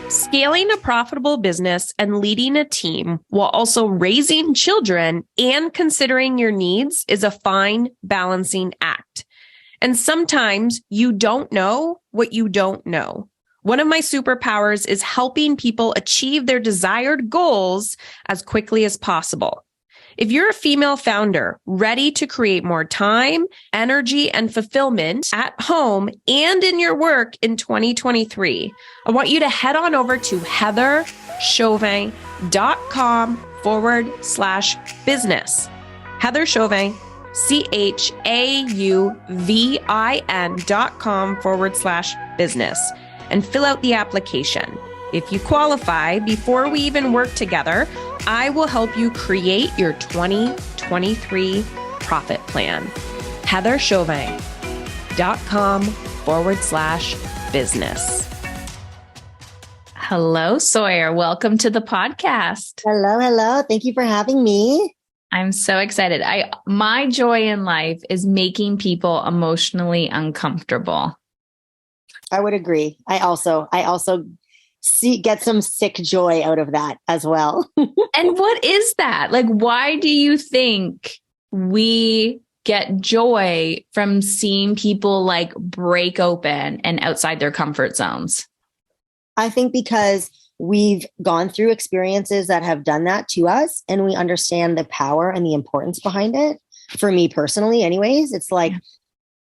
Scaling a profitable business and leading a team while also raising children and considering your needs is a fine balancing act. And sometimes you don't know what you don't know. One of my superpowers is helping people achieve their desired goals as quickly as possible. If you're a female founder ready to create more time, energy, and fulfillment at home and in your work in 2023, I want you to head on over to heatherchauvin.com/business. Heather Chauvin, CHAUVIN.com/business, and fill out the application. If you qualify before we even work together, I will help you create your 2023 profit plan. heatherchauvin.com/business. Hello, Sawyer. Welcome to the podcast. Hello. Thank you for having me. I'm so excited. My joy in life is making people emotionally uncomfortable. I would agree. I also get some sick joy out of that as well. And what is that? Like, why do you think we get joy from seeing people like break open and outside their comfort zones? I think because we've gone through experiences that have done that to us, and we understand the power and the importance behind it. For me personally, anyways, it's like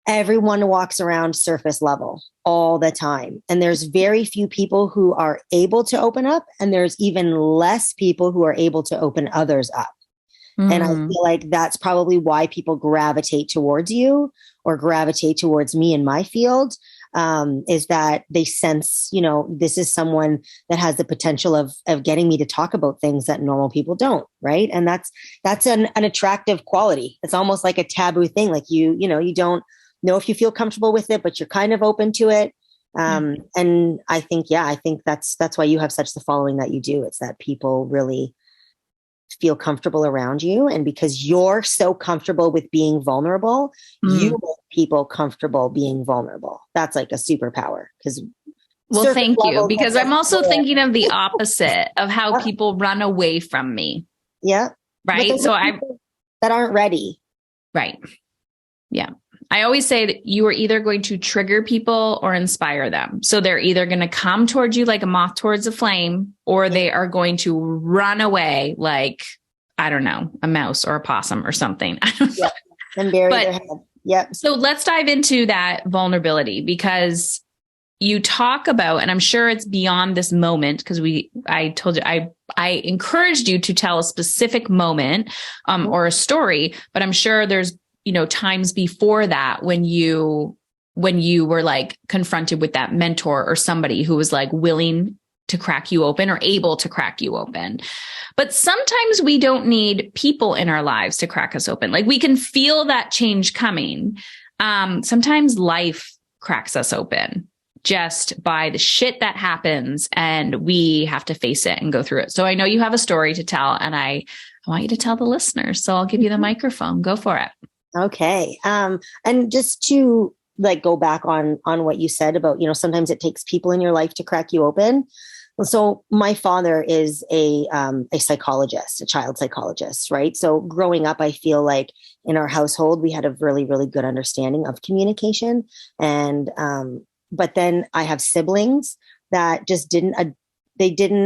everyone walks around surface level all the time. And there's very few people who are able to open up, and there's even less people who are able to open others up. And I feel like that's probably why people gravitate towards you or gravitate towards me in my field, is that they sense, this is someone that has the potential of getting me to talk about things that normal people don't. Right. And that's an attractive quality. It's almost like a taboo thing. Like you don't know if you feel comfortable with it, but you're kind of open to it. And I think that's why you have such the following that you do. It's that people really feel comfortable around you. And because you're so comfortable with being vulnerable, you make people comfortable being vulnerable. That's like a superpower. Well, thank you. Because I'm also thinking of the opposite of how people run away from me. Yeah. Right. So that aren't ready. Right. Yeah. I always say that you are either going to trigger people or inspire them. So they're either going to come towards you like a moth towards a flame, or they are going to run away like, I don't know, a mouse or a possum or something. Yep. And bury their head. Yep. So let's dive into that vulnerability, because you talk about, and I'm sure it's beyond this moment, because I told you, I encouraged you to tell a specific moment or a story, but I'm sure there's times before that when you were like confronted with that mentor or somebody who was like willing to crack you open or able to crack you open. But sometimes we don't need people in our lives to crack us open. Like we can feel that change coming. Sometimes life cracks us open just by the shit that happens, and we have to face it and go through it. So I know you have a story to tell, and I want you to tell the listeners. So I'll give you the microphone. Go for it. Okay. And just to like go back on what you said about, sometimes it takes people in your life to crack you open. So my father is a psychologist, a child psychologist, right? So growing up, I feel like in our household, we had a really, really good understanding of communication. And, but then I have siblings that just didn't,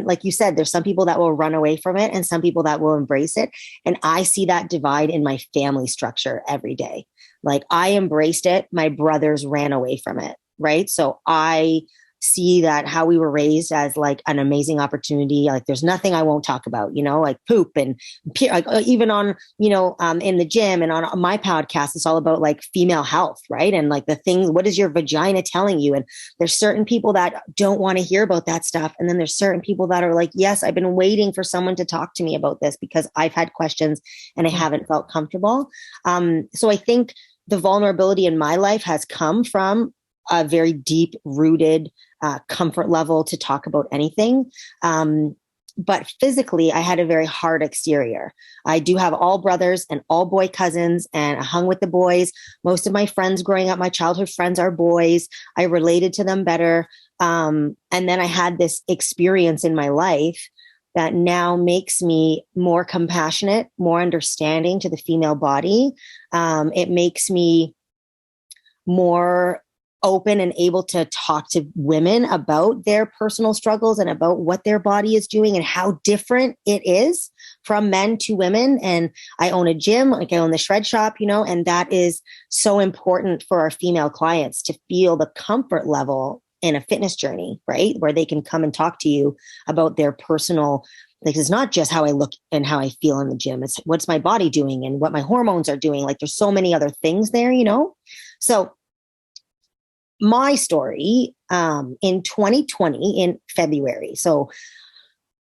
like you said, there's some people that will run away from it and some people that will embrace it. And I see that divide in my family structure every day. Like I embraced it. My brothers ran away from it. Right. So I see that how we were raised as like an amazing opportunity. Like there's nothing I won't talk about, like poop and like even on, in the gym and on my podcast, it's all about like female health. Right. And like the things, what is your vagina telling you? And there's certain people that don't want to hear about that stuff. And then there's certain people that are like, yes, I've been waiting for someone to talk to me about this because I've had questions and I haven't felt comfortable. So I think the vulnerability in my life has come from a very deep rooted comfort level to talk about anything. But physically, I had a very hard exterior. I do have all brothers and all boy cousins, and I hung with the boys. Most of my friends growing up, my childhood friends are boys. I related to them better. And then I had this experience in my life that now makes me more compassionate, more understanding to the female body. It makes me more open and able to talk to women about their personal struggles and about what their body is doing and how different it is from men to women. And I own a gym, like I own the Shred Shop, and that is so important for our female clients to feel the comfort level in a fitness journey, right? Where they can come and talk to you about their personal, like, it's not just how I look and how I feel in the gym. It's what's my body doing and what my hormones are doing. Like, there's so many other things there, So my story in 2020 in February. So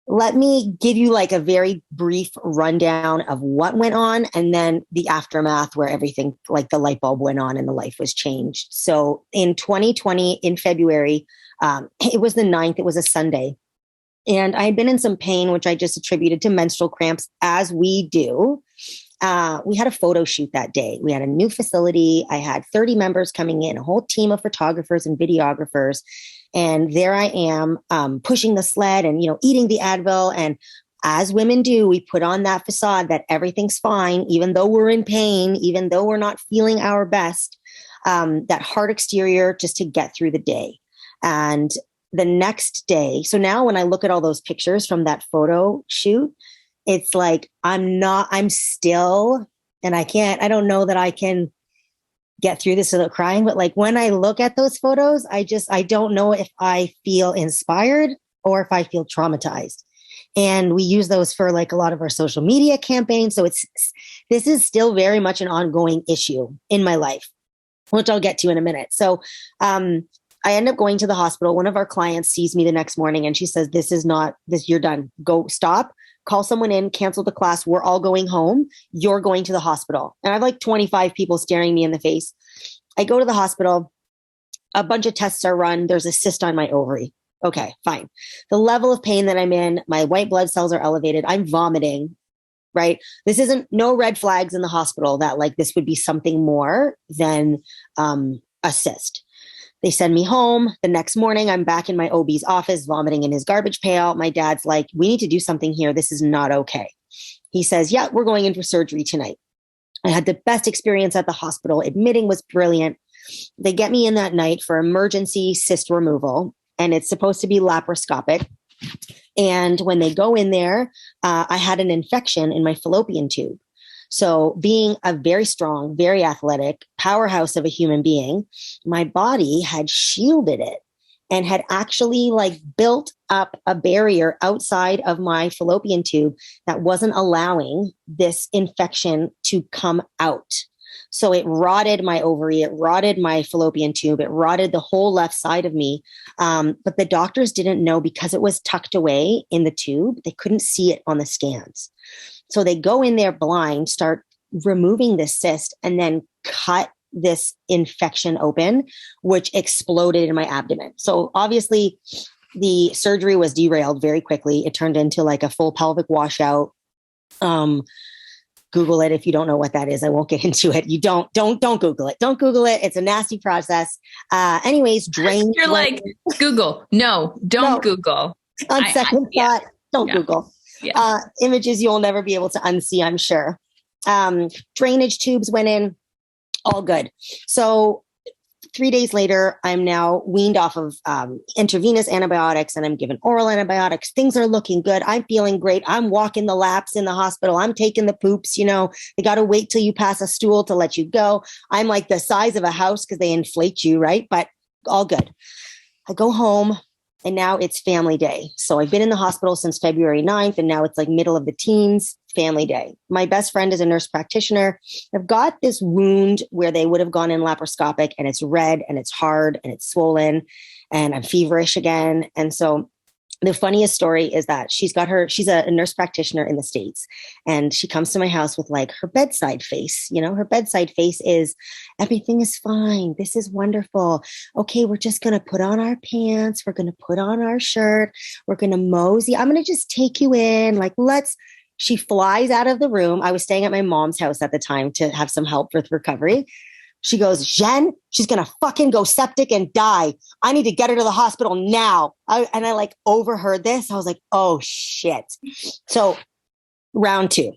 let me give you like a very brief rundown of what went on and then the aftermath where everything, like the light bulb went on and the life was changed. So in 2020 in February, it was the 9th, it was a Sunday. And I had been in some pain, which I just attributed to menstrual cramps, as we do. We had a photo shoot that day. We had a new facility. I had 30 members coming in, a whole team of photographers and videographers. And there I am pushing the sled and, eating the Advil. And as women do, we put on that facade that everything's fine, even though we're in pain, even though we're not feeling our best, that hard exterior just to get through the day. And the next day, so now when I look at all those pictures from that photo shoot, it's like, I'm still, and I don't know that I can get through this without crying. But like when I look at those photos, I don't know if I feel inspired or if I feel traumatized. And we use those for like a lot of our social media campaigns. So this is still very much an ongoing issue in my life, which I'll get to in a minute. So, I end up going to the hospital. One of our clients sees me the next morning and she says, you're done. Go, stop, call someone in, cancel the class. We're all going home. You're going to the hospital. And I have like 25 people staring me in the face. I go to the hospital. A bunch of tests are run. There's a cyst on my ovary. Okay, fine. The level of pain that I'm in, my white blood cells are elevated. I'm vomiting, right? This isn't no red flags in the hospital that like this would be something more than a cyst. They send me home. The next morning, I'm back in my OB's office, vomiting in his garbage pail. My dad's like, we need to do something here. This is not okay. He says, yeah, we're going in for surgery tonight. I had the best experience at the hospital. Admitting was brilliant. They get me in that night for emergency cyst removal, and it's supposed to be laparoscopic. And when they go in there, I had an infection in my fallopian tube. So being a very strong, very athletic powerhouse of a human being, my body had shielded it and had actually like built up a barrier outside of my fallopian tube that wasn't allowing this infection to come out. So it rotted my ovary, it rotted my fallopian tube, it rotted the whole left side of me. But the doctors didn't know because it was tucked away in the tube. They couldn't see it on the scans. So they go in there blind, start removing this cyst, and then cut this infection open, which exploded in my abdomen. So obviously the surgery was derailed very quickly. It turned into like a full pelvic washout. Google it if you don't know what that is. I won't get into it. You don't Google it. Don't Google it. It's a nasty process. Anyways, drain. You're like, Google. No, don't Google. On second thought, don't yeah. Google. Yeah. Images you'll never be able to unsee, I'm sure. Drainage tubes went in, all good. So 3 days later, I'm now weaned off of intravenous antibiotics and I'm given oral antibiotics. Things are looking good. I'm feeling great. I'm walking the laps in the hospital. I'm taking the poops. They got to wait till you pass a stool to let you go. I'm like the size of a house because they inflate you, right? But all good. I go home. And now it's family day. So I've been in the hospital since February 9th, and now it's like middle of the teens, family day. My best friend is a nurse practitioner. I've got this wound where they would have gone in laparoscopic, and it's red and it's hard and it's swollen and I'm feverish again. And so The funniest story is that she's a nurse practitioner in the States, and she comes to my house with like her bedside face. Her bedside face is everything is fine. This is wonderful. Okay, we're just going to put on our pants. We're going to put on our shirt. We're going to mosey. I'm going to just take you in. Like, she flies out of the room. I was staying at my mom's house at the time to have some help with recovery. She goes, Jen, she's going to fucking go septic and die. I need to get her to the hospital now. And I like overheard this. I was like, oh shit. So round 2,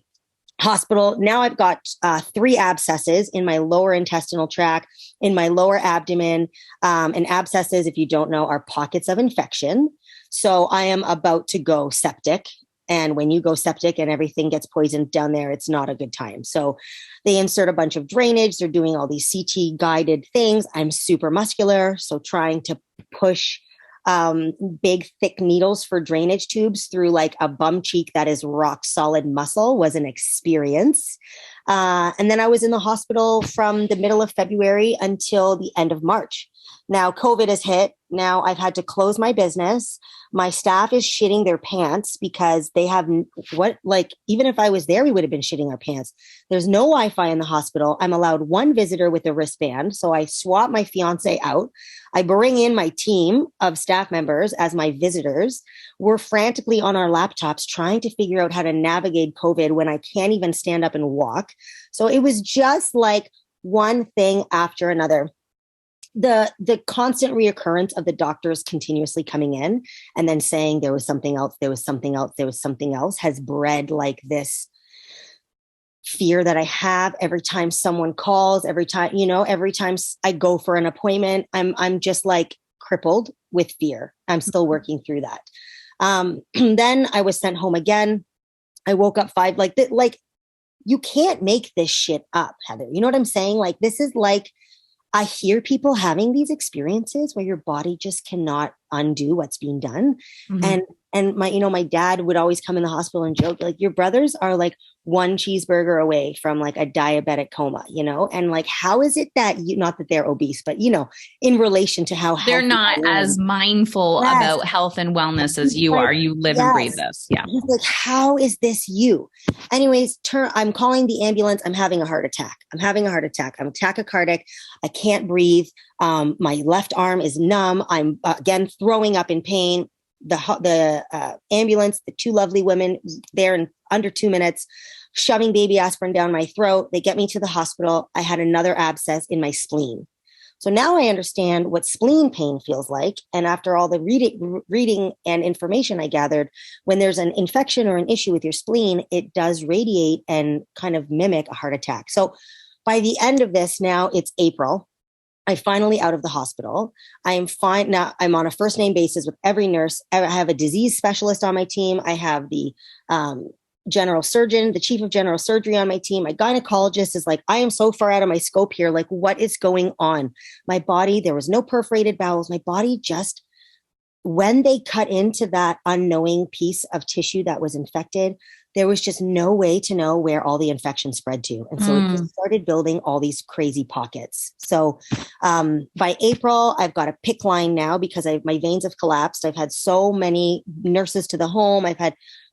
hospital. Now I've got 3 abscesses in my lower intestinal tract, in my lower abdomen. And abscesses, if you don't know, are pockets of infection. So I am about to go septic. And when you go septic and everything gets poisoned down there, it's not a good time. So they insert a bunch of drainage. They're doing all these CT guided things. I'm super muscular. So trying to push big, thick needles for drainage tubes through like a bum cheek that is rock solid muscle was an experience. And then I was in the hospital from the middle of February until the end of March. Now COVID has hit. Now I've had to close my business. My staff is shitting their pants because they have even if I was there, we would have been shitting our pants. There's no Wi-Fi in the hospital. I'm allowed 1 visitor with a wristband. So I swap my fiance out. I bring in my team of staff members as my visitors. We're frantically on our laptops trying to figure out how to navigate COVID when I can't even stand up and walk. So it was just like one thing after another. The constant reoccurrence of the doctors continuously coming in and then saying there was something else, there was something else, there was something else has bred like this fear that I have every time someone calls, every time I go for an appointment, I'm just like crippled with fear. I'm still working through that. Then I was sent home again. I woke up 5, like you can't make this shit up, Heather. You know what I'm saying? Like, this is like, I hear people having these experiences where your body just cannot undo what's being done. Mm-hmm. And my dad would always come in the hospital and joke, like, your brothers are like 1 cheeseburger away from like a diabetic coma, and like, how is it that not that they're obese, but in relation to how they're not as mindful about health and wellness as you are. You live and breathe this. Yeah. He's like, how is this you? Anyways, I'm calling the ambulance. I'm having a heart attack. I'm tachycardic. I can't breathe. My left arm is numb. I'm again throwing up in pain. The ambulance, the 2 lovely women there in under 2 minutes, shoving baby aspirin down my throat. They get me to the hospital. I had another abscess in my spleen. So now I understand what spleen pain feels like. And after all the reading and information I gathered, when there's an infection or an issue with your spleen, it does radiate and kind of mimic a heart attack. So by the end of this, now it's April. I'm finally out of the hospital. I am fine. Now I'm on a first name basis with every nurse. I have a disease specialist on my team. I have the general surgeon, the chief of general surgery on my team. My gynecologist is like, I am so far out of my scope here. Like, what is going on? My body, there was no perforated bowels. My body just, when they cut into that unknowing piece of tissue that was infected, there was just no way to know where all the infection spread to. And so it just started building all these crazy pockets. So by April, I've got a PICC line now because my veins have collapsed. I've had so many nurses to the home.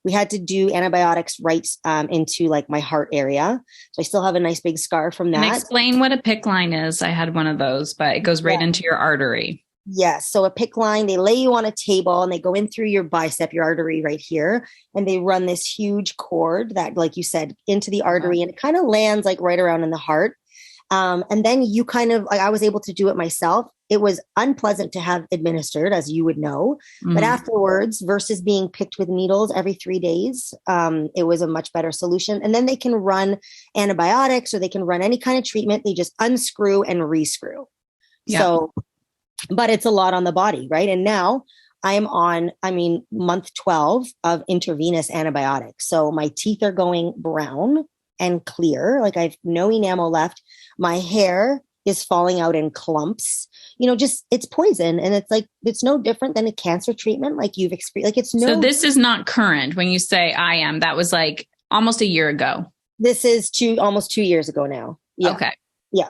We had to do antibiotics right into like my heart area. So I still have a nice big scar from that. And explain what a PICC line is. I had one of those, but it goes right into your artery. Yes. So a PICC line, they lay you on a table and they go in through your bicep, your artery right here. And they run this huge cord that, like you said, into the artery, and it kind of lands like right around in the heart. And then you kind of, like, I was able to do it myself. It was unpleasant to have administered, as you would know, but afterwards, versus being picked with needles every 3 days, it was a much better solution. And then they can run antibiotics or they can run any kind of treatment. They just unscrew and rescrew. Yeah. So, but it's a lot on the body, right? And now I'm on, month 12 of intravenous antibiotics. So my teeth are going brown and clear. Like, I have no enamel left. My hair is falling out in clumps. Just, it's poison. And it's like, it's no different than a cancer treatment. Like, you've experienced, like, it's no. So this is not current when you say I am. That was like almost a year ago. This is almost 2 years ago now. Yeah. Okay. Yeah.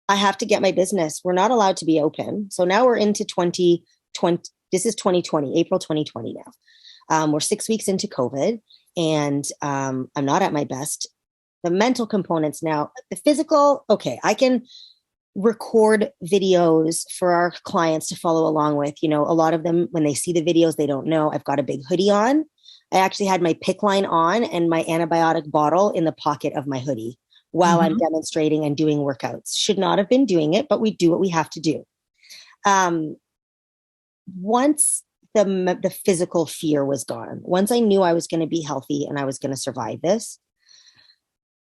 I have to get my business. We're not allowed to be open. So now we're into 2020. this is 2020, April 2020 now. We're 6 weeks into COVID, and I'm not at my best. The mental components now, the physical, okay, I can record videos for our clients to follow along with. A lot of them, when they see the videos, they don't know I've got a big hoodie on. I actually had my PICC line on and my antibiotic bottle in the pocket of my hoodie while I'm demonstrating and doing workouts. Should not have been doing it, but we do what we have to do. Once the physical fear was gone, once I knew I was going to be healthy and I was going to survive this,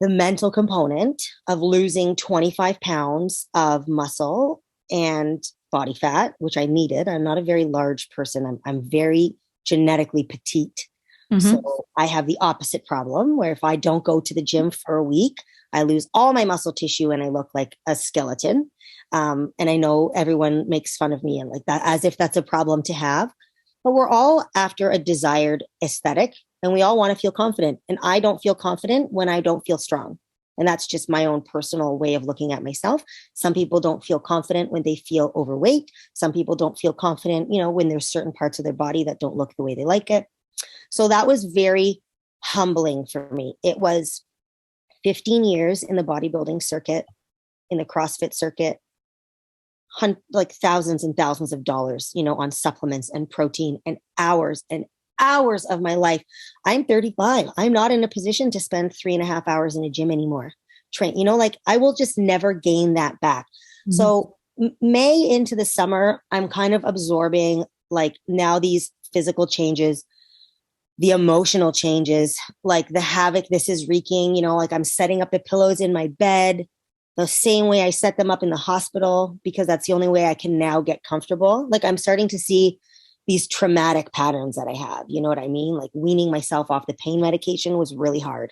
the mental component of losing 25 pounds of muscle and body fat, which I needed. I'm not a very large person. I'm very genetically petite. So I have the opposite problem where if I don't go to the gym for a week, I lose all my muscle tissue and I look like a skeleton. And I know everyone makes fun of me and like that, as if that's a problem to have. But we're all after a desired aesthetic and we all want to feel confident. And I don't feel confident when I don't feel strong. And that's just my own personal way of looking at myself. Some people don't feel confident when they feel overweight. Some people don't feel confident, when there's certain parts of their body that don't look the way they like it. So that was very humbling for me. It was 15 years in the bodybuilding circuit, in the CrossFit circuit, like thousands and thousands of dollars, on supplements and protein and hours of my life. I'm 35. I'm not in a position to spend 3.5 hours in a gym anymore. I will just never gain that back. So May into the summer, I'm kind of absorbing like now these physical changes, the emotional changes, like the havoc this is wreaking, like I'm setting up the pillows in my bed the same way I set them up in the hospital, because that's the only way I can now get comfortable. Like I'm starting to see these traumatic patterns that I have, you know what I mean? Like weaning myself off the pain medication was really hard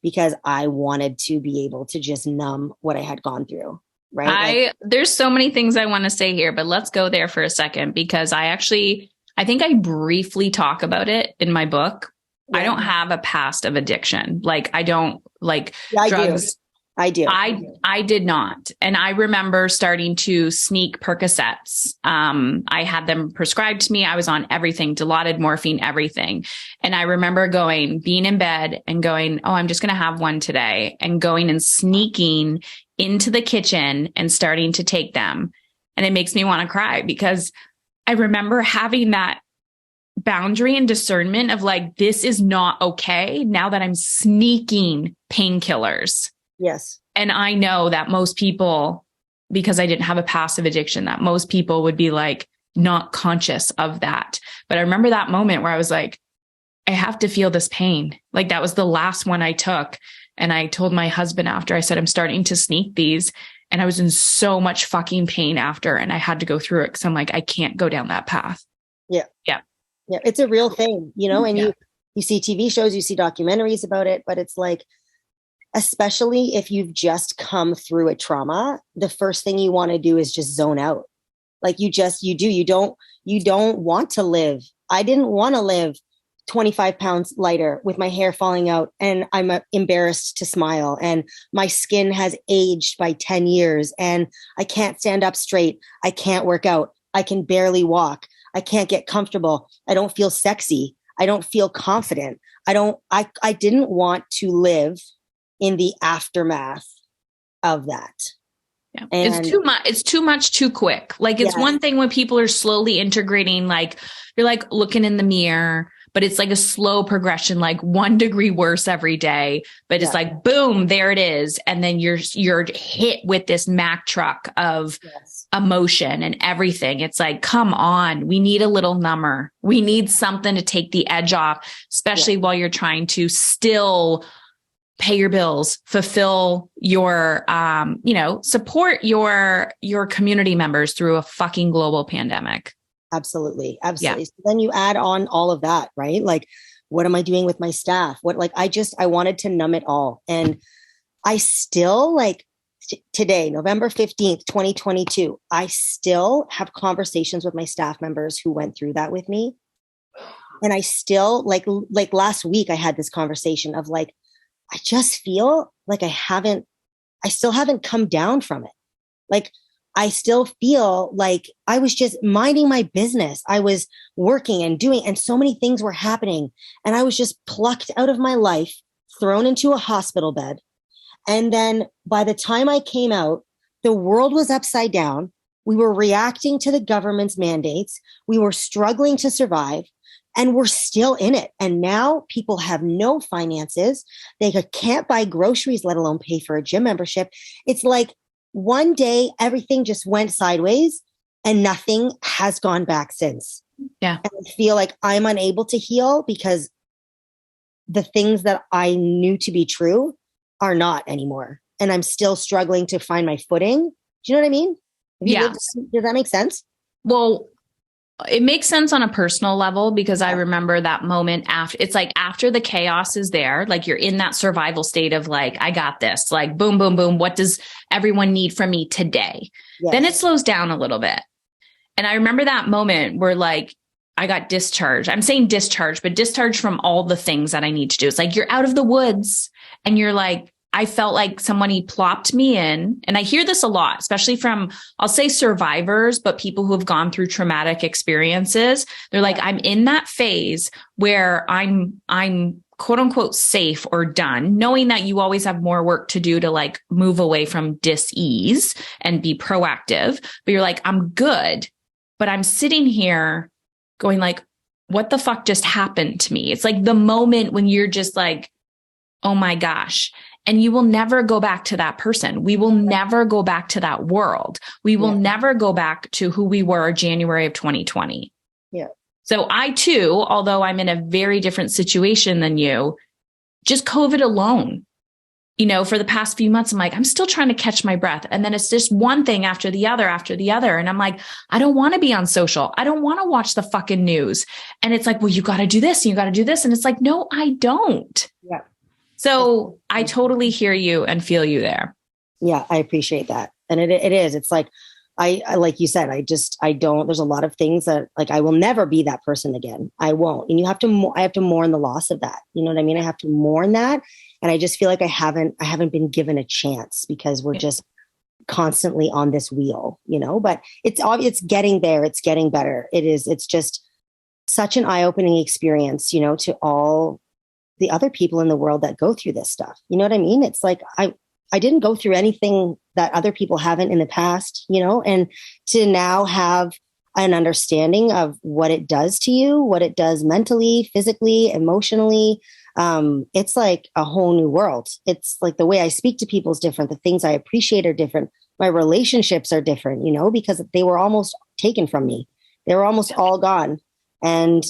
because I wanted to be able to just numb what I had gone through. Right. There's so many things I want to say here, but let's go there for a second, because I think I briefly talk about it in my book. Yeah. I don't have a past of addiction. Like I don't like drugs. I do. I did not. And I remember starting to sneak Percocets. I had them prescribed to me. I was on everything, Dilaudid, morphine, everything. And I remember being in bed and going, oh, I'm just going to have one today, and going and sneaking into the kitchen and starting to take them. And it makes me want to cry because I remember having that boundary and discernment of like, this is not okay now that I'm sneaking painkillers. Yes. And I know that most people, because I didn't have a passive addiction, that most people would be like not conscious of that. But I remember that moment where I was like, I have to feel this pain. Like that was the last one I took. And I told my husband after, I said, I'm starting to sneak these. And I was in so much fucking pain after, and I had to go through it because I'm like, I can't go down that path. Yeah. Yeah. Yeah. It's a real thing, and you see TV shows, you see documentaries about it, but it's like, especially if you've just come through a trauma, the first thing you want to do is just zone out. Like you don't want to live. I didn't want to live 25 pounds lighter with my hair falling out and I'm embarrassed to smile and my skin has aged by 10 years and I can't stand up straight. I can't work out. I can barely walk. I can't get comfortable. I don't feel sexy. I don't feel confident. I didn't want to live in the aftermath of that. Yeah. And it's too much. It's too much too quick. Like it's one thing when people are slowly integrating, like you're like looking in the mirror, but it's like a slow progression, like 1 degree worse every day, but it's like, boom, there it is. And then you're hit with this Mack truck of emotion and everything. It's like, come on, we need a little number. We need something to take the edge off, especially while you're trying to still pay your bills, fulfill your, support your community members through a fucking global pandemic. Absolutely. Absolutely. Yeah. So then you add on all of that, right? Like, what am I doing with my staff? I wanted to numb it all. And I still today, November 15th, 2022, I still have conversations with my staff members who went through that with me. And I still like last week, I had this conversation of like, I just feel like I still haven't come down from it. Like I still feel like I was just minding my business. I was working and doing, and so many things were happening. And I was just plucked out of my life, thrown into a hospital bed. And then by the time I came out, the world was upside down. We were reacting to the government's mandates. We were struggling to survive, and we're still in it. And now people have no finances. They can't buy groceries, let alone pay for a gym membership. It's like one day everything just went sideways and nothing has gone back since. Yeah. And I feel like I'm unable to heal because the things that I knew to be true are not anymore. And I'm still struggling to find my footing. Do you know what I mean? Yeah. Does that make sense? Well, it makes sense on a personal level because I remember that moment after, it's like after the chaos is there, like you're in that survival state of like, I got this, like boom, boom, boom. What does everyone need from me today? Yes. Then it slows down a little bit. And I remember that moment where like, I got discharged. I'm saying discharged, but discharged from all the things that I need to do. It's like, you're out of the woods and you're like, I felt like somebody plopped me in. And I hear this a lot, especially from, I'll say survivors, but people who have gone through traumatic experiences. They're like, I'm in that phase where I'm quote unquote safe or done, knowing that you always have more work to do to like move away from dis-ease and be proactive. But you're like, I'm good, but I'm sitting here going like, what the fuck just happened to me? It's like the moment when you're just like, oh my gosh. And you will never go back to that person. We will never go back to that world. We will never go back to who we were January of 2020. Yeah. So I too, although I'm in a very different situation than you, just COVID alone, you know, for the past few months, I'm like, I'm still trying to catch my breath. And then it's just one thing after the other, after the other. And I'm like, I don't want to be on social. I don't want to watch the fucking news. And it's like, well, you got to do this and you got to do this. And it's like, no, I don't. Yeah. So I totally hear you and feel you there. Yeah, I appreciate that. And it is, it's like, I like you said, I don't, there's a lot of things that like, I will never be that person again. I won't. And I have to mourn the loss of that. You know what I mean? I have to mourn that. And I just feel like I haven't been given a chance because we're just constantly on this wheel, you know, but it's getting there. It's getting better. It's just such an eye-opening experience, you know, to all the other people in the world that go through this stuff. You know what I mean? It's like, I didn't go through anything that other people haven't in the past, you know, and to now have an understanding of what it does to you, what it does mentally, physically, emotionally. It's like a whole new world. It's like the way I speak to people is different. The things I appreciate are different. My relationships are different, you know, because they were almost taken from me. They were almost all gone. And,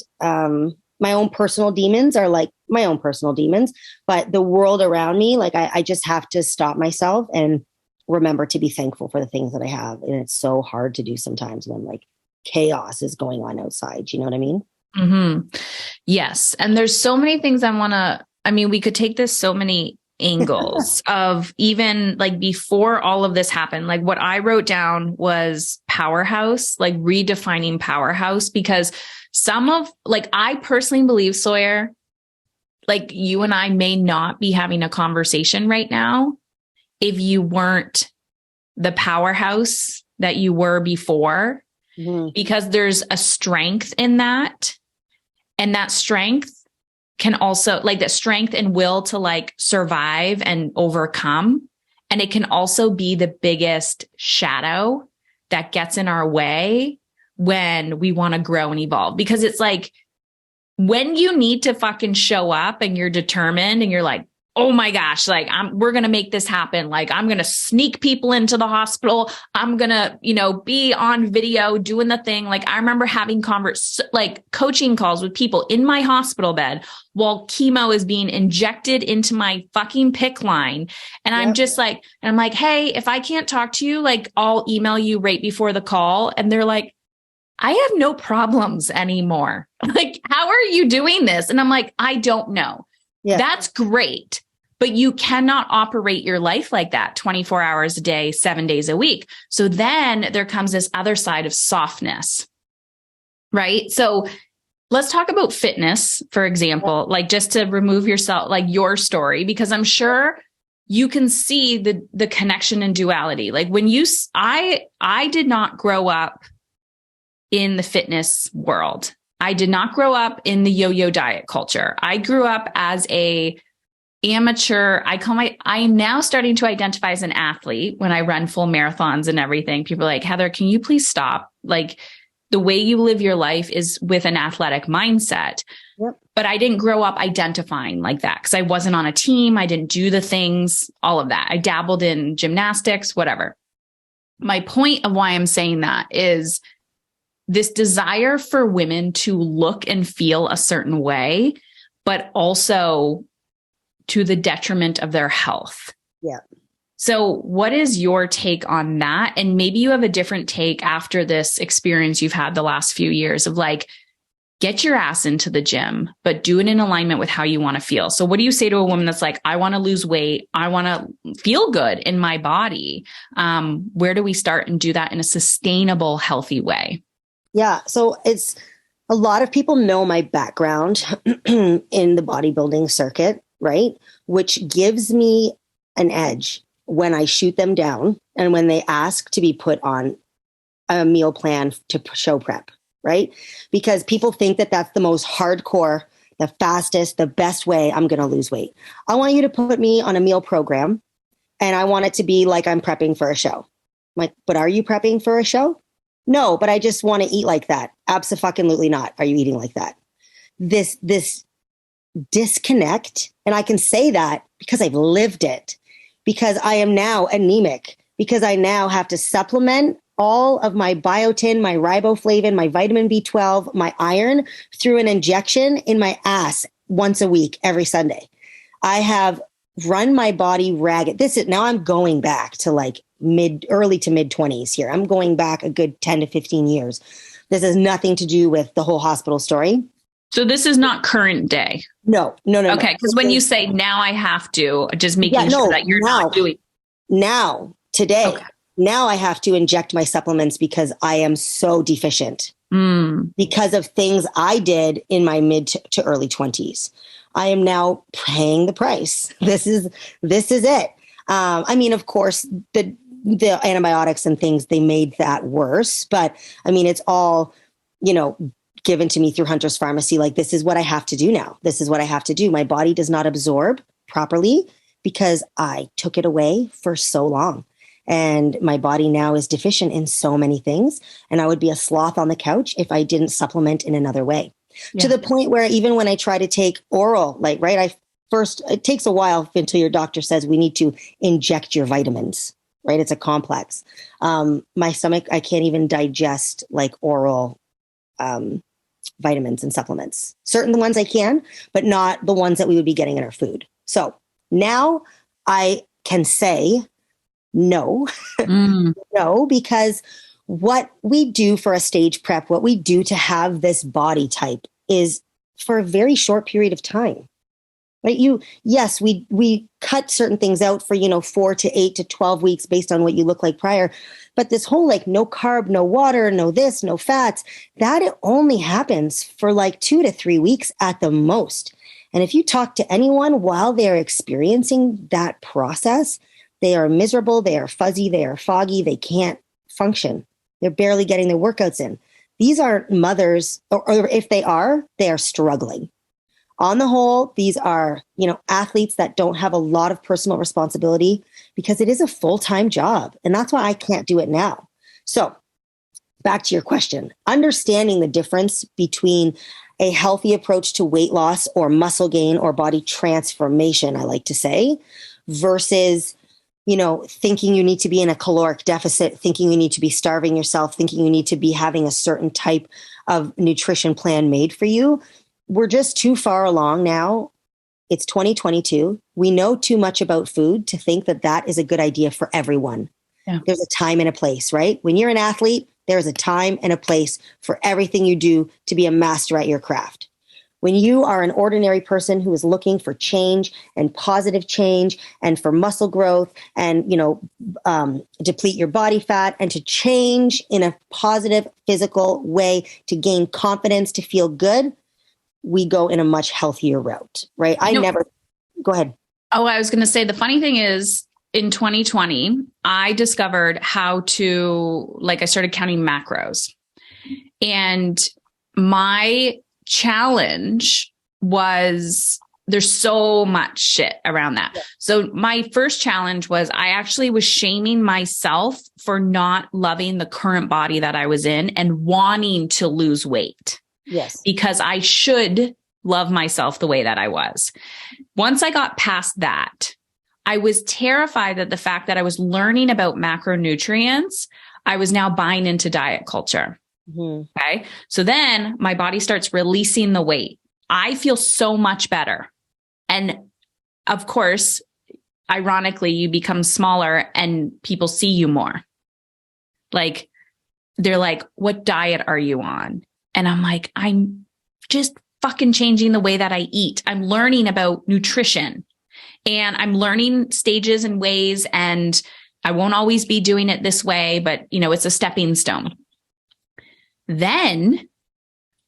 my own personal demons are like my own personal demons, but the world around me, like I just have to stop myself and remember to be thankful for the things that I have. And it's so hard to do sometimes when like chaos is going on outside. You know what I mean? Mm-hmm. Yes. And there's so many things we could take this so many angles of even like before all of this happened, like what I wrote down was powerhouse, like redefining powerhouse, because I personally believe, Sawyer, like you and I may not be having a conversation right now if you weren't the powerhouse that you were before, because there's a strength in that. And that strength can also like that strength and will to like survive and overcome. And it can also be the biggest shadow that gets in our way when we want to grow and evolve, because it's like when you need to fucking show up and you're determined and you're like, oh my gosh, like we're going to make this happen. Like I'm going to sneak people into the hospital. I'm going to, you know, be on video doing the thing. Like I remember having coaching calls with people in my hospital bed while chemo is being injected into my fucking PICC line. And I'm just like, hey, if I can't talk to you, like I'll email you right before the call. And they're like, I have no problems anymore. Like, how are you doing this? And I'm like, I don't know. Yeah. That's great. But you cannot operate your life like that 24 hours a day, 7 days a week. So then there comes this other side of softness, right? So let's talk about fitness, for example, like just to remove yourself, like your story, because I'm sure you can see the connection and duality. Like when I did not grow up in the fitness world. I did not grow up in the yo-yo diet culture. I grew up as a amateur. I'm now starting to identify as an athlete when I run full marathons and everything. People are like, Heather, can you please stop? Like the way you live your life is with an athletic mindset. Yep. But I didn't grow up identifying like that because I wasn't on a team. I didn't do the things, all of that. I dabbled in gymnastics, whatever. My point of why I'm saying that is this desire for women to look and feel a certain way, but also to the detriment of their health. Yeah. So what is your take on that? And maybe you have a different take after this experience you've had the last few years of like, get your ass into the gym, but do it in alignment with how you want to feel. So what do you say to a woman that's like, I want to lose weight. I want to feel good in my body. Where do we start and do that in a sustainable, healthy way? Yeah. So it's a lot of people know my background in the bodybuilding circuit, right? Which gives me an edge when I shoot them down and when they ask to be put on a meal plan to show prep, right? Because people think that that's the most hardcore, the fastest, the best way I'm going to lose weight. I want you to put me on a meal program and I want it to be like I'm prepping for a show. I'm like, but are you prepping for a show? No, but I just want to eat like that. Abso-fucking-lutely not. Are you eating like that? This disconnect, and I can say that because I've lived it, because I am now anemic, because I now have to supplement all of my biotin, my riboflavin, my vitamin B12, my iron through an injection in my ass once a week, every Sunday. I have run my body ragged. Now I'm going back to like early to mid 20s here. I'm going back a good 10 to 15 years. This has nothing to do with the whole hospital story. So this is not current day. No. Okay. Because when you say now I have to, just making sure that you're not doing. Now, today, okay. Now I have to inject my supplements because I am so deficient because of things I did in my mid to early 20s. I am now paying the price. This is it. I mean, of course, the antibiotics and things, they made that worse. But I mean, it's all, given to me through Hunter's Pharmacy. Like, this is what I have to do now. This is what I have to do. My body does not absorb properly because I took it away for so long. And my body now is deficient in so many things. And I would be a sloth on the couch if I didn't supplement in another way. Yeah. To the point where even when I try to take oral, it takes a while until your doctor says we need to inject your vitamins, right? It's a complex. My stomach, I can't even digest like oral vitamins and supplements. Certain ones I can, but not the ones that we would be getting in our food. So now I can say no, no, because what we do for a stage prep, what we do to have this body type is for a very short period of time. Right? We cut certain things out for, 4 to 8 to 12 weeks based on what you look like prior. But this whole like no carb, no water, no this, no fats, that it only happens for like 2 to 3 weeks at the most. And if you talk to anyone while they're experiencing that process, they are miserable, they are fuzzy, they are foggy, they can't function. They're barely getting their workouts in. These aren't mothers, or if they are struggling. On the whole, these are, athletes that don't have a lot of personal responsibility because it is a full-time job. And that's why I can't do it now. So back to your question, understanding the difference between a healthy approach to weight loss or muscle gain or body transformation, I like to say, versus, thinking you need to be in a caloric deficit, thinking you need to be starving yourself, thinking you need to be having a certain type of nutrition plan made for you. We're just too far along now. It's 2022. We know too much about food to think that that is a good idea for everyone. Yeah. There's a time and a place, right? When you're an athlete, there's a time and a place for everything you do to be a master at your craft. When you are an ordinary person who is looking for change and positive change and for muscle growth and, deplete your body fat and to change in a positive physical way to gain confidence, to feel good, we go in a much healthier route, right? Go ahead. Oh, I was going to say the funny thing is in 2020, I discovered how to, like, I started counting macros. And my challenge was there's so much shit around that. Yeah. So my first challenge was I actually was shaming myself for not loving the current body that I was in and wanting to lose weight. Yes. Because I should love myself the way that I was. Once I got past that, I was terrified that the fact that I was learning about macronutrients, I was now buying into diet culture. Mm-hmm. Okay. So then my body starts releasing the weight. I feel so much better. And of course, ironically, you become smaller and people see you more. Like, they're like, what diet are you on? And I'm like, I'm just fucking changing the way that I eat. I'm learning about nutrition and I'm learning stages and ways, and I won't always be doing it this way, but it's a stepping stone. Then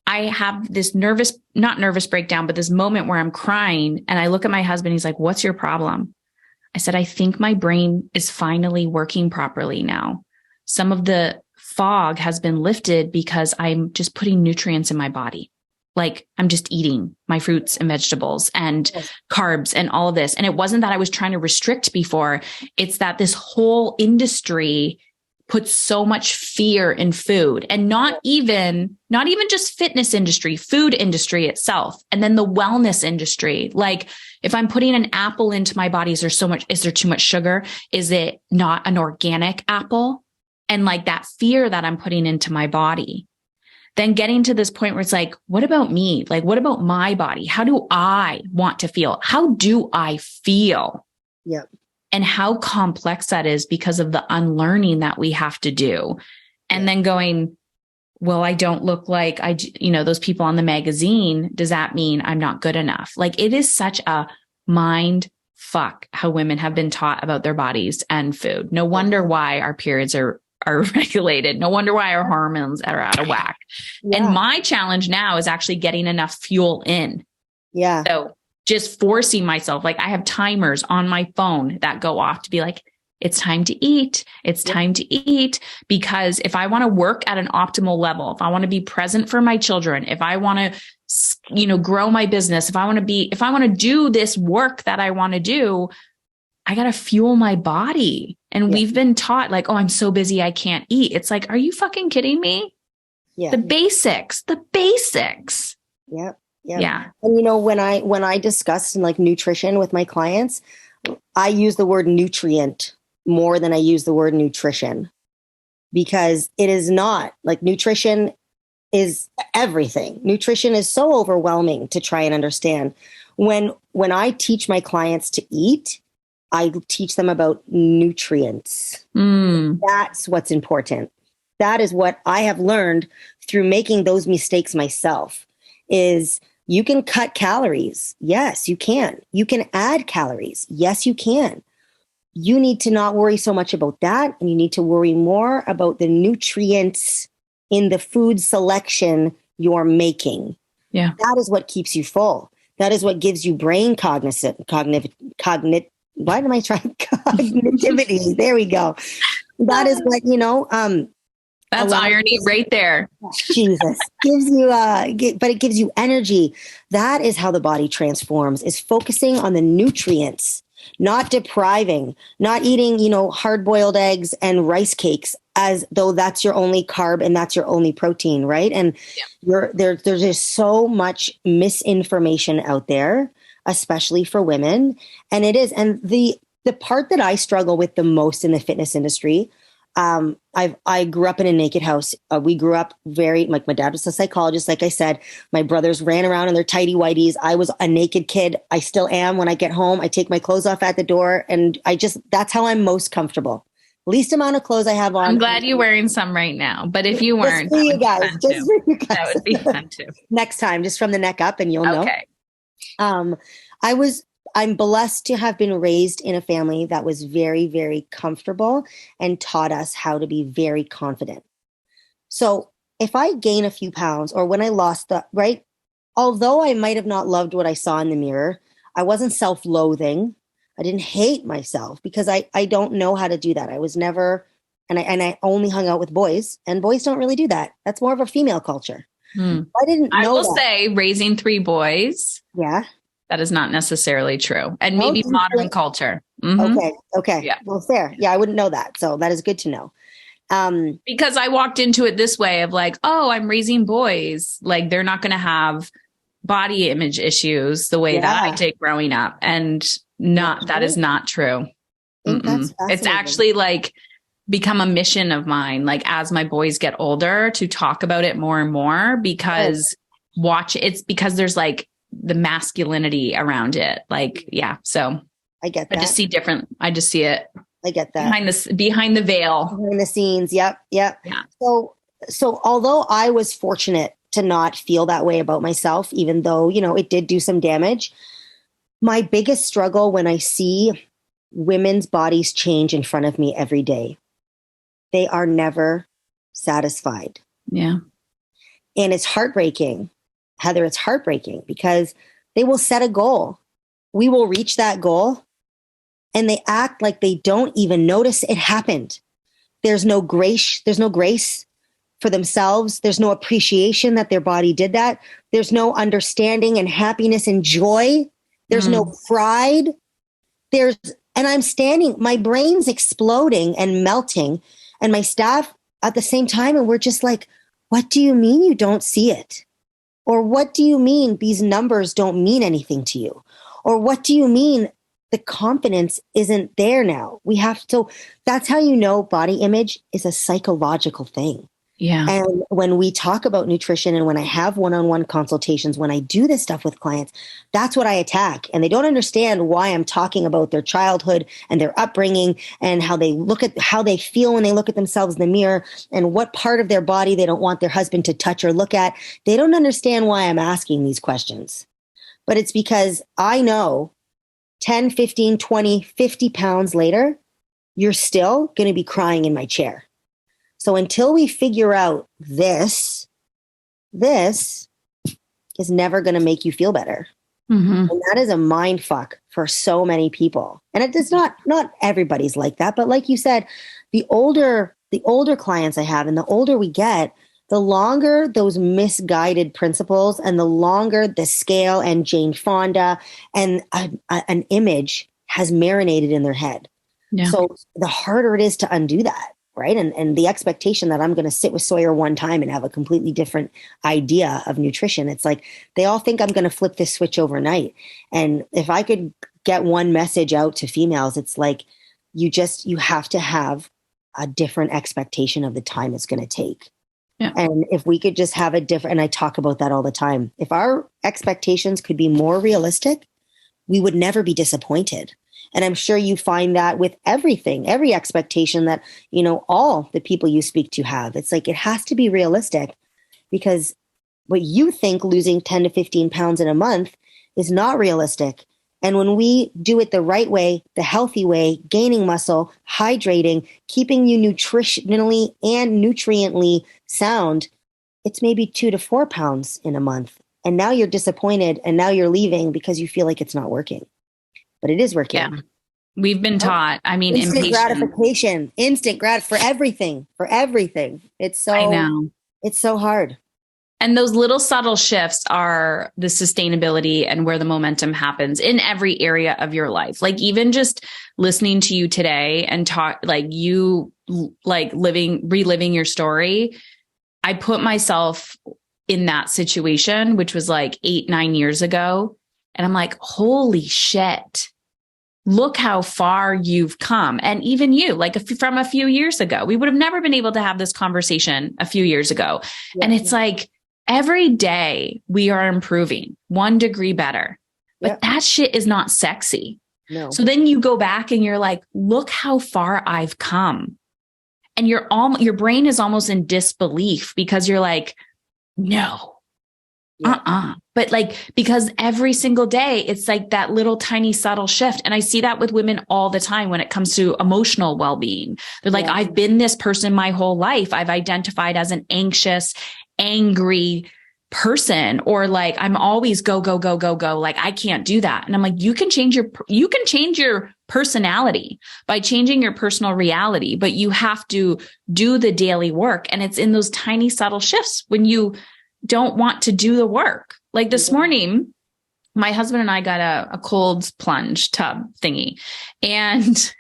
I have this not nervous breakdown, but this moment where I'm crying and I look at my husband. He's like, what's your problem? I said, I think my brain is finally working properly now. Some of the fog has been lifted because I'm just putting nutrients in my body. Like, I'm just eating my fruits and vegetables and carbs and all of this. And it wasn't that I was trying to restrict before. It's that this whole industry puts so much fear in food, and not even just fitness industry, food industry itself. And then the wellness industry. Like, if I'm putting an apple into my body, is there too much sugar? Is it not an organic apple? And like that fear that I'm putting into my body. Then getting to this point where it's like, what about me? Like, what about my body? How do I want to feel? How do I feel? Yep. And how complex that is because of the unlearning that we have to do. And then going, well, I don't look like those people on the magazine. Does that mean I'm not good enough? Like, it is such a mind fuck how women have been taught about their bodies and food. No wonder why our periods are regulated. No wonder why our hormones are out of whack. Yeah. And my challenge now is actually getting enough fuel in. Yeah. So just forcing myself, like, I have timers on my phone that go off to be like, it's time to eat. It's time to eat. Because if I want to work at an optimal level, if I want to be present for my children, if I want to, grow my business, if I want to do this work that I want to do, I got to fuel my body. And we've been taught like, oh, I'm so busy, I can't eat. It's like, are you fucking kidding me? Yeah. The basics. Yep. Yeah. And when I discuss like nutrition with my clients, I use the word nutrient more than I use the word nutrition, because it is not like nutrition is everything. Nutrition is so overwhelming to try and understand. When I teach my clients to eat, I teach them about nutrients. That's what's important. That is what I have learned through making those mistakes myself, is you can cut calories. Yes, you can. You can add calories. Yes, you can. You need to not worry so much about that. And you need to worry more about the nutrients in the food selection you're making. Yeah. That is what keeps you full. That is what gives you brain cognitivity. There we go. That is what, that's irony right there. Jesus gives you, but it gives you energy. That is how the body transforms, is focusing on the nutrients, not depriving, not eating, hard-boiled eggs and rice cakes as though that's your only carb and that's your only protein, right? And there's just so much misinformation out there, especially for women. And it is. And the part that I struggle with the most in the fitness industry, I grew up in a naked house. We grew up like my dad was a psychologist. Like I said, my brothers ran around in their tighty whities. I was a naked kid. I still am. When I get home, I take my clothes off at the door, and that's how I'm most comfortable. Least amount of clothes I have on. I'm glad you're wearing some right now, but if you weren't, just for you guys, that would be fun too. Next time, just from the neck up, and you'll know. I'm blessed to have been raised in a family that was very, very comfortable and taught us how to be very confident. So if I gain a few pounds, or when I lost although I might have not loved what I saw in the mirror, I wasn't self-loathing. I didn't hate myself because I don't know how to do that. I was never, and I only hung out with boys, and boys don't really do that. That's more of a female culture. I didn't I know will that. say raising 3 boys, Yeah. that is not necessarily true. And No, maybe do you modern think- culture. Okay. Okay. Yeah. Well, fair. Yeah, I wouldn't know that. So that is good to know. Because I walked into it this way of like, oh, I'm raising boys. Like they're not going to have body image issues the way that I did growing up. And that is not true. I think that's It's fascinating. actually like become a mission of mine, like as my boys get older, to talk about it more and more because it's because there's like the masculinity around it. Like, yeah. So I get that. I just see it. I get that. Behind the veil. Behind the scenes. Yep. Yeah. So although I was fortunate to not feel that way about myself, even though, it did do some damage, my biggest struggle when I see women's bodies change in front of me every day, they are never satisfied. Yeah. And it's heartbreaking. Heather, it's heartbreaking because they will set a goal. We will reach that goal and they act like they don't even notice it happened. There's no grace. There's no grace for themselves. There's no appreciation that their body did that. There's no understanding and happiness and joy. There's no pride. And I'm standing, my brain's exploding and melting, and my staff at the same time. And we're just like, what do you mean you don't see it? Or what do you mean these numbers don't mean anything to you? Or what do you mean the confidence isn't there now? That's how you know body image is a psychological thing. Yeah. And when we talk about nutrition and when I have one-on-one consultations, when I do this stuff with clients, that's what I attack. And they don't understand why I'm talking about their childhood and their upbringing and how they feel when they look at themselves in the mirror and what part of their body they don't want their husband to touch or look at. They don't understand why I'm asking these questions. But it's because I know 10, 15, 20, 50 pounds later, you're still going to be crying in my chair. So until we figure out this is never going to make you feel better. Mm-hmm. And that is a mind fuck for so many people. And it does not everybody's like that. But like you said, the older clients I have and the older we get, the longer those misguided principles and the longer the scale and Jane Fonda and an image has marinated in their head. Yeah. So the harder it is to undo that. Right. And the expectation that I'm going to sit with Sawyer one time and have a completely different idea of nutrition. It's like they all think I'm going to flip this switch overnight. And if I could get one message out to females, it's like you have to have a different expectation of the time it's going to take. Yeah. And if we could just have and I talk about that all the time, if our expectations could be more realistic, we would never be disappointed. And I'm sure you find that with everything, every expectation that, all the people you speak to have. It's like it has to be realistic because what you think losing 10 to 15 pounds in a month is not realistic. And when we do it the right way, the healthy way, gaining muscle, hydrating, keeping you nutritionally and nutriently sound, it's maybe 2 to 4 pounds in a month. And now you're disappointed and now you're leaving because you feel like it's not working. But it is working. Yeah. We've been taught. I mean, instant gratification, for everything. It's so, I know. It's so hard. And those little subtle shifts are the sustainability and where the momentum happens in every area of your life. Like even just listening to you today and talk, like you like reliving your story. I put myself in that situation, which was like 8-9 years ago. And I'm like, holy shit, look how far you've come. And even you, like from a few years ago, we would have never been able to have this conversation a few years ago. Yeah, and it's like every day we are improving 1 degree better, but that shit is not sexy. No. So then you go back and you're like, look how far I've come. And your brain is almost in disbelief because you're like, no. But like, because every single day it's like that little tiny subtle shift. And I see that with women all the time when it comes to emotional well-being. They're like, I've been this person my whole life. I've identified as an anxious, angry, person, or like, I'm always go, go, go, go, go. Like, I can't do that. And I'm like, you can change your personality by changing your personal reality, but you have to do the daily work. And it's in those tiny, subtle shifts when you don't want to do the work. Like this morning, my husband and I got a cold plunge tub thingy, and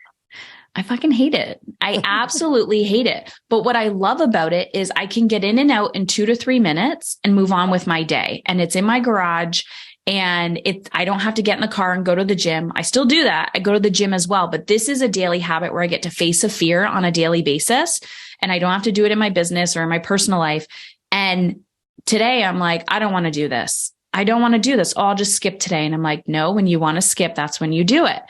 I fucking hate it. I absolutely hate it. But what I love about it is I can get in and out in 2 to 3 minutes and move on with my day. And it's in my garage, and I don't have to get in the car and go to the gym. I still do that. I go to the gym as well, but this is a daily habit where I get to face a fear on a daily basis, and I don't have to do it in my business or in my personal life. And today I'm like, I don't want to do this. I don't want to do this. Oh, I'll just skip today. And I'm like, no, when you want to skip, that's when you do it.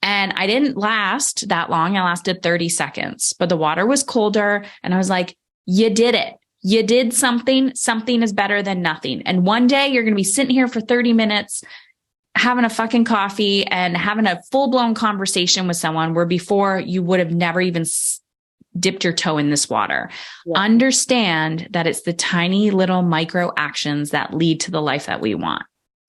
And I didn't last that long. I lasted 30 seconds, but the water was colder. And I was like, you did it. You did something. Something is better than nothing. And one day you're going to be sitting here for 30 minutes, having a fucking coffee and having a full blown conversation with someone where before you would have never even dipped your toe in this water. Yeah. Understand that it's the tiny little micro actions that lead to the life that we want.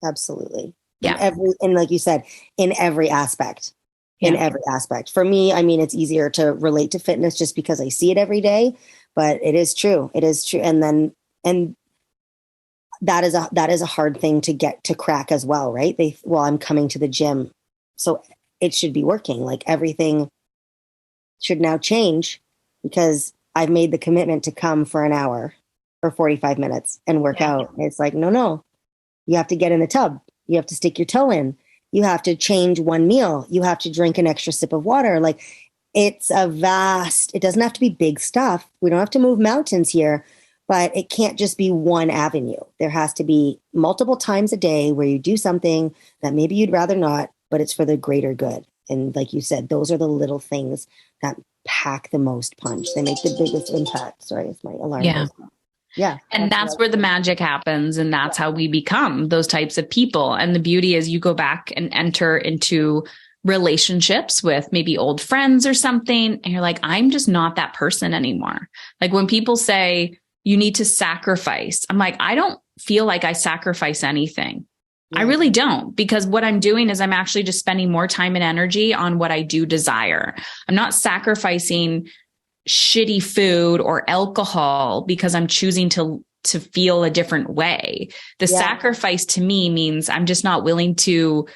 Absolutely. Yeah. And like you said, in every aspect. In every aspect. For me, I mean, it's easier to relate to fitness just because I see it every day, but it is true. It is true. And that is a hard thing to get to crack as well, right? I'm coming to the gym, so it should be working. Like everything should now change because I've made the commitment to come for an hour or 45 minutes and work out. It's like, no, you have to get in the tub. You have to stick your toe in. You have to change one meal. You have to drink an extra sip of water. Like it doesn't have to be big stuff. We don't have to move mountains here, but it can't just be one avenue. There has to be multiple times a day where you do something that maybe you'd rather not, but it's for the greater good. And like you said, those are the little things that pack the most punch. They make the biggest impact. Sorry, it's my alarm. Yeah. And that's where the magic happens. And that's how we become those types of people. And the beauty is you go back and enter into relationships with maybe old friends or something. And you're like, I'm just not that person anymore. Like when people say you need to sacrifice, I'm like, I don't feel like I sacrifice anything. Yeah. I really don't, because what I'm doing is I'm actually just spending more time and energy on what I do desire. I'm not sacrificing shitty food or alcohol because I'm choosing to feel a different way. The sacrifice to me means I'm just not willing to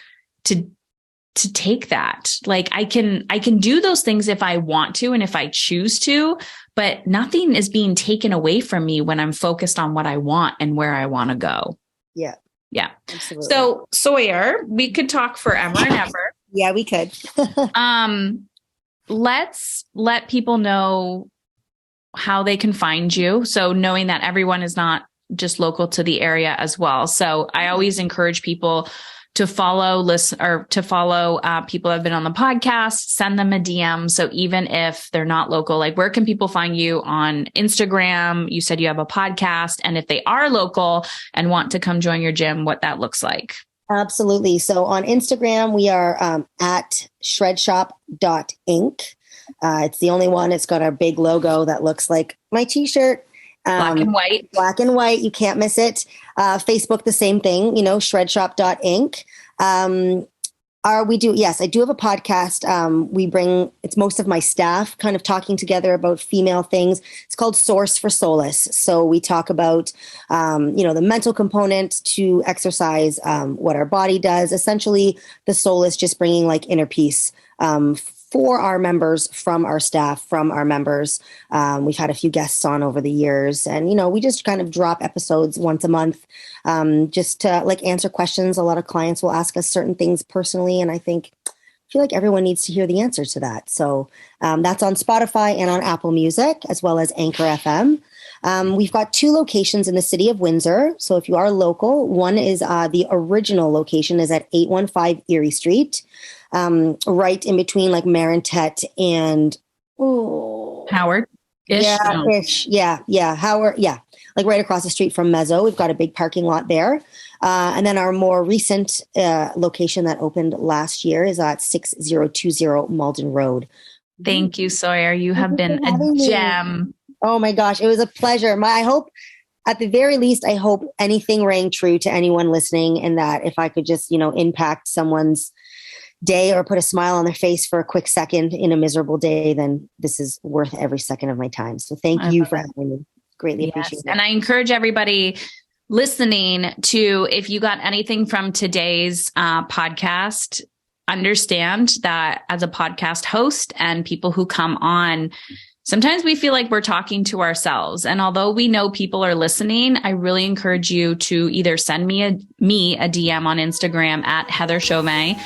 take that. Like I can do those things if I want to and if I choose to, but nothing is being taken away from me when I'm focused on what I want and where I want to go. Yeah. Yeah. Absolutely. So Sawyer, we could talk forever and ever. Yeah, we could. Let's let people know how they can find you. So knowing that everyone is not just local to the area as well. So I always encourage people to follow people that have been on the podcast, send them a DM. So even if they're not local, like where can people find you on Instagram? You said you have a podcast, and if they are local and want to come join your gym, what that looks like. Absolutely. So on Instagram, we are at shredshop.inc. It's the only one. It's got our big logo that looks like my t-shirt. Black and white. Black and white. You can't miss it. Facebook, the same thing, shredshop.inc. Yes, I do have a podcast. It's most of my staff kind of talking together about female things. It's called Source for Solace. So we talk about, the mental component to exercise, what our body does. Essentially, the solace, just bringing like inner peace, for our members, from our staff, from our members. We've had a few guests on over the years, and, we just kind of drop episodes once a month, just to like answer questions. A lot of clients will ask us certain things personally, and I feel like everyone needs to hear the answer to that. So that's on Spotify and on Apple Music, as well as Anchor FM. We've got 2 locations in the city of Windsor. So if you are local, one is the original location is at 815 Erie Street, right in between like Marintet and Howard. Howard. Yeah. Like right across the street from Mezzo. We've got a big parking lot there. And then our more recent location that opened last year is at 6020 Malden Road. Thank you, Sawyer. You have been a gem. Oh my gosh, it was a pleasure. I hope at the very least, I hope anything rang true to anyone listening, and that if I could just, impact someone's day or put a smile on their face for a quick second in a miserable day, then this is worth every second of my time. So thank you for having me. Greatly appreciate it. And I encourage everybody listening to, if you got anything from today's podcast, understand that as a podcast host and people who come on, sometimes we feel like we're talking to ourselves. And although we know people are listening, I really encourage you to either send me a DM on Instagram at Heather Chauvin.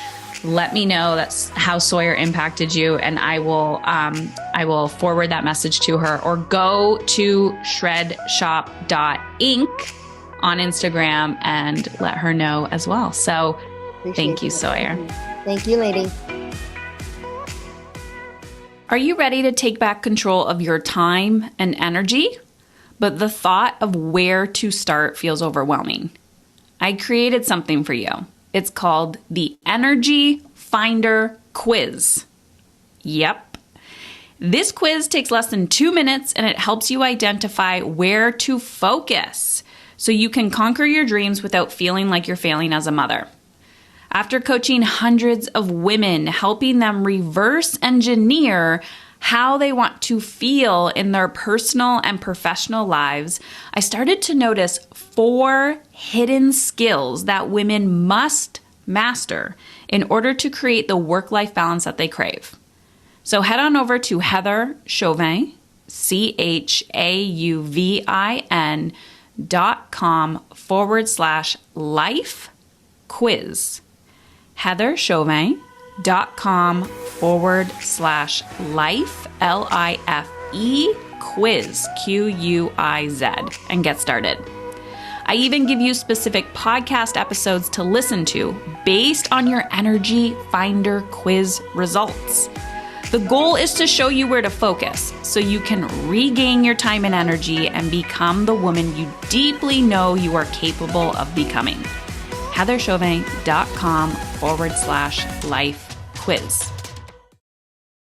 Let me know that's how Sawyer impacted you, and I will forward that message to her, or go to shredshop.inc on Instagram and let her know as well. So thank you, Sawyer. Thank you, lady. Are you ready to take back control of your time and energy? But the thought of where to start feels overwhelming. I created something for you. It's called the Energy Finder Quiz. Yep. This quiz takes less than 2 minutes, and it helps you identify where to focus so you can conquer your dreams without feeling like you're failing as a mother. After coaching hundreds of women, helping them reverse engineer how they want to feel in their personal and professional lives, I started to notice 4 hidden skills that women must master in order to create the work-life balance that they crave. So head on over to Heather Chauvin, CHAUVIN.com/life quiz. heatherchauvin.com/life, LIFE quiz, QUIZ, and get started. I even give you specific podcast episodes to listen to based on your Energy Finder quiz results. The goal is to show you where to focus so you can regain your time and energy and become the woman you deeply know you are capable of becoming. heatherchauvin.com/life quiz.